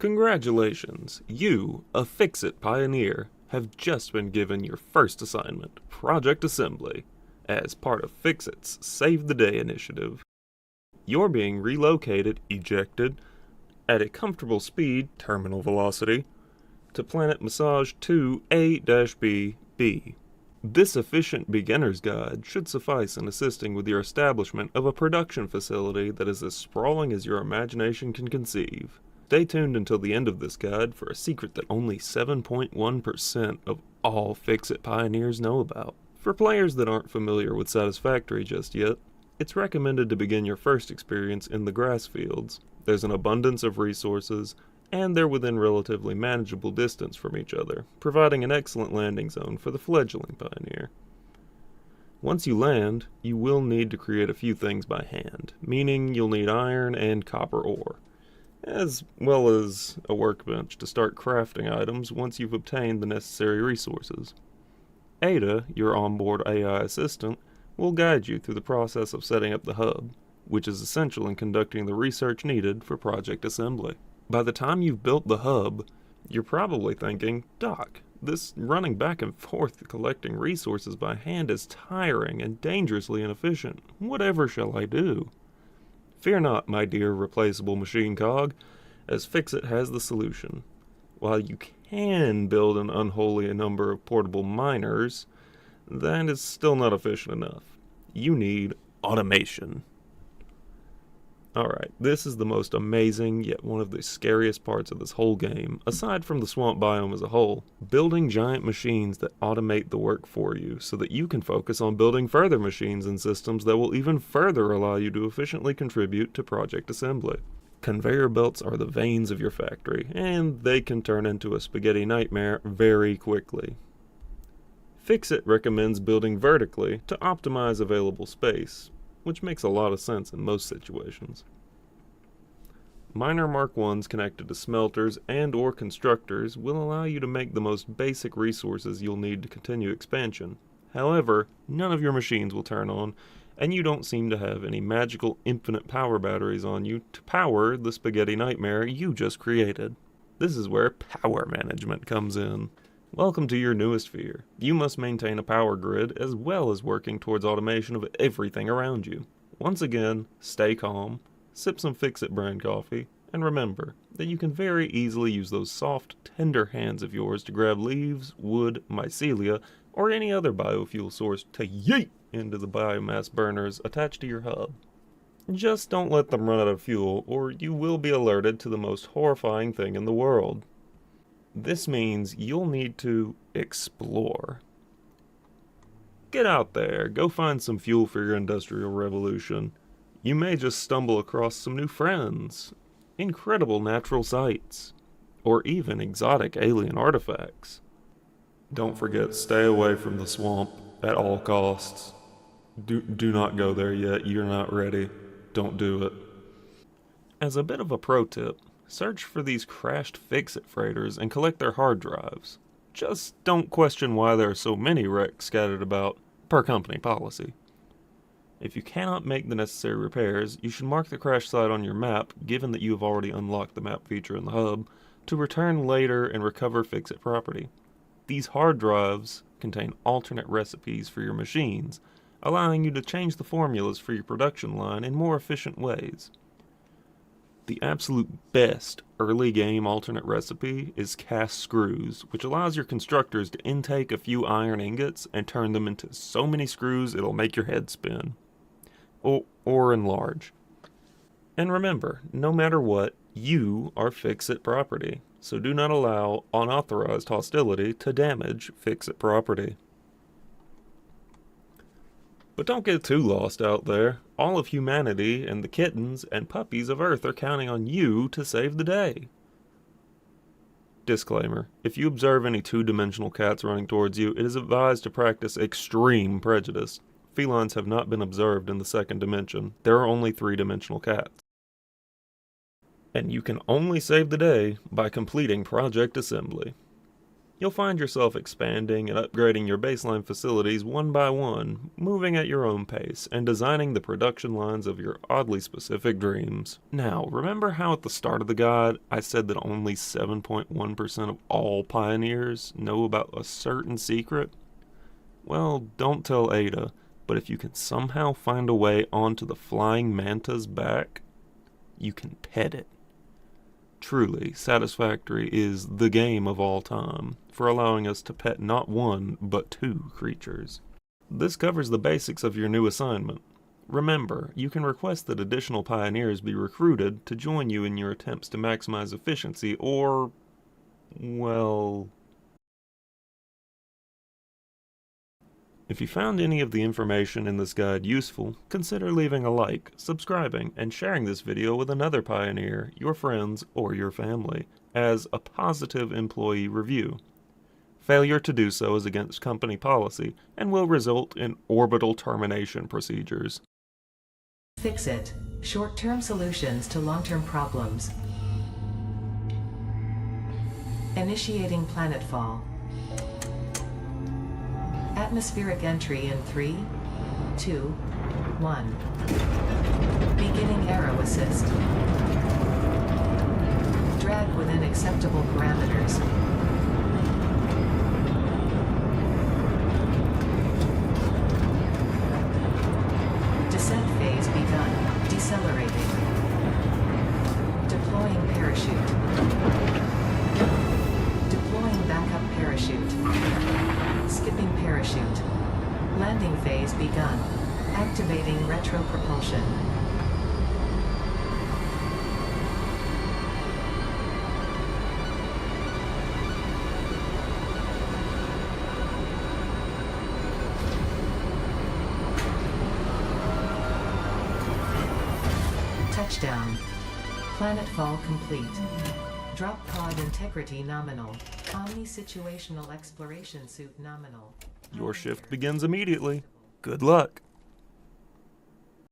Congratulations, you, a Fix-It pioneer, have just been given your first assignment, Project Assembly, as part of Fix-It's Save the Day initiative. You're being relocated, ejected, at a comfortable speed, terminal velocity, to Planet Massage 2A-B-B. This efficient beginner's guide should suffice in assisting with your establishment of a production facility that is as sprawling as your imagination can conceive. Stay tuned until the end of this guide for a secret that only 7.1% of all Fix-It pioneers know about. For players that aren't familiar with Satisfactory just yet, it's recommended to begin your first experience in the grass fields. There's an abundance of resources, and they're within relatively manageable distance from each other, providing an excellent landing zone for the fledgling pioneer. Once you land, you will need to create a few things by hand, meaning you'll need iron and copper ore, as well as a workbench to start crafting items once you've obtained the necessary resources. Ada, your onboard AI assistant, will guide you through the process of setting up the hub, which is essential in conducting the research needed for Project Assembly. By the time you've built the hub, you're probably thinking, Doc, this running back and forth collecting resources by hand is tiring and dangerously inefficient. Whatever shall I do? Fear not, my dear replaceable machine cog, as Fix-It has the solution. While you can build an unholy number of portable miners, that is still not efficient enough. You need automation. Alright, this is the most amazing, yet one of the scariest parts of this whole game, aside from the swamp biome as a whole. Building giant machines that automate the work for you, so that you can focus on building further machines and systems that will even further allow you to efficiently contribute to Project Assembly. Conveyor belts are the veins of your factory, and they can turn into a spaghetti nightmare very quickly. Fix-It recommends building vertically to optimize available space, which makes a lot of sense in most situations. Miner Mark 1s connected to smelters and or constructors will allow you to make the most basic resources you'll need to continue expansion. However, none of your machines will turn on, and you don't seem to have any magical infinite power batteries on you to power the spaghetti nightmare you just created. This is where power management comes in. Welcome to your newest fear. You must maintain a power grid as well as working towards automation of everything around you. Once again, stay calm, sip some Fix-It brand coffee, and remember that you can very easily use those soft, tender hands of yours to grab leaves, wood, mycelia, or any other biofuel source to yeet into the biomass burners attached to your hub. Just don't let them run out of fuel, or you will be alerted to the most horrifying thing in the world. This means you'll need to explore. Get out there, go find some fuel for your industrial revolution. You may just stumble across some new friends, incredible natural sights, or even exotic alien artifacts. Don't forget, stay away from the swamp at all costs. Do not go there yet, you're not ready. Don't do it. As a bit of a pro tip, search for these crashed Fix-It freighters and collect their hard drives. Just don't question why there are so many wrecks scattered about, per company policy. If you cannot make the necessary repairs, you should mark the crash site on your map, given that you have already unlocked the map feature in the hub, to return later and recover Fix-It property. These hard drives contain alternate recipes for your machines, allowing you to change the formulas for your production line in more efficient ways. The absolute best early game alternate recipe is cast screws, which allows your constructors to intake a few iron ingots and turn them into so many screws it'll make your head spin. Or enlarge. And remember, no matter what, you are Fix-It property, so do not allow unauthorized hostility to damage Fix-It property. But don't get too lost out there. All of humanity and the kittens and puppies of Earth are counting on you to save the day. Disclaimer: if you observe any two-dimensional cats running towards you, it is advised to practice extreme prejudice. Felines have not been observed in the second dimension. There are only three-dimensional cats. And you can only save the day by completing Project Assembly. You'll find yourself expanding and upgrading your baseline facilities one by one, moving at your own pace, and designing the production lines of your oddly specific dreams. Now, remember how at the start of the guide I said that only 7.1% of all pioneers know about a certain secret? Well, don't tell Ada, but if you can somehow find a way onto the flying manta's back, you can pet it. Truly, Satisfactory is the game of all time for allowing us to pet not one, but two creatures. This covers the basics of your new assignment. Remember, you can request that additional pioneers be recruited to join you in your attempts to maximize efficiency or, well... If you found any of the information in this guide useful, consider leaving a like, subscribing, and sharing this video with another pioneer, your friends, or your family, as a positive employee review. Failure to do so is against company policy and will result in orbital termination procedures. Fix it. Short-term solutions to long-term problems. Initiating planetfall. Atmospheric entry in 3, 2, 1. Beginning aero assist. Drag within acceptable parameters. Descent phase begun. Decelerating. Deploying parachute. Deploying backup parachute. Skipping parachute. Landing phase begun. Activating retro propulsion. Touchdown. Planetfall complete. Drop pod integrity nominal. Omni-situational exploration suit nominal. Your shift begins immediately. Good luck.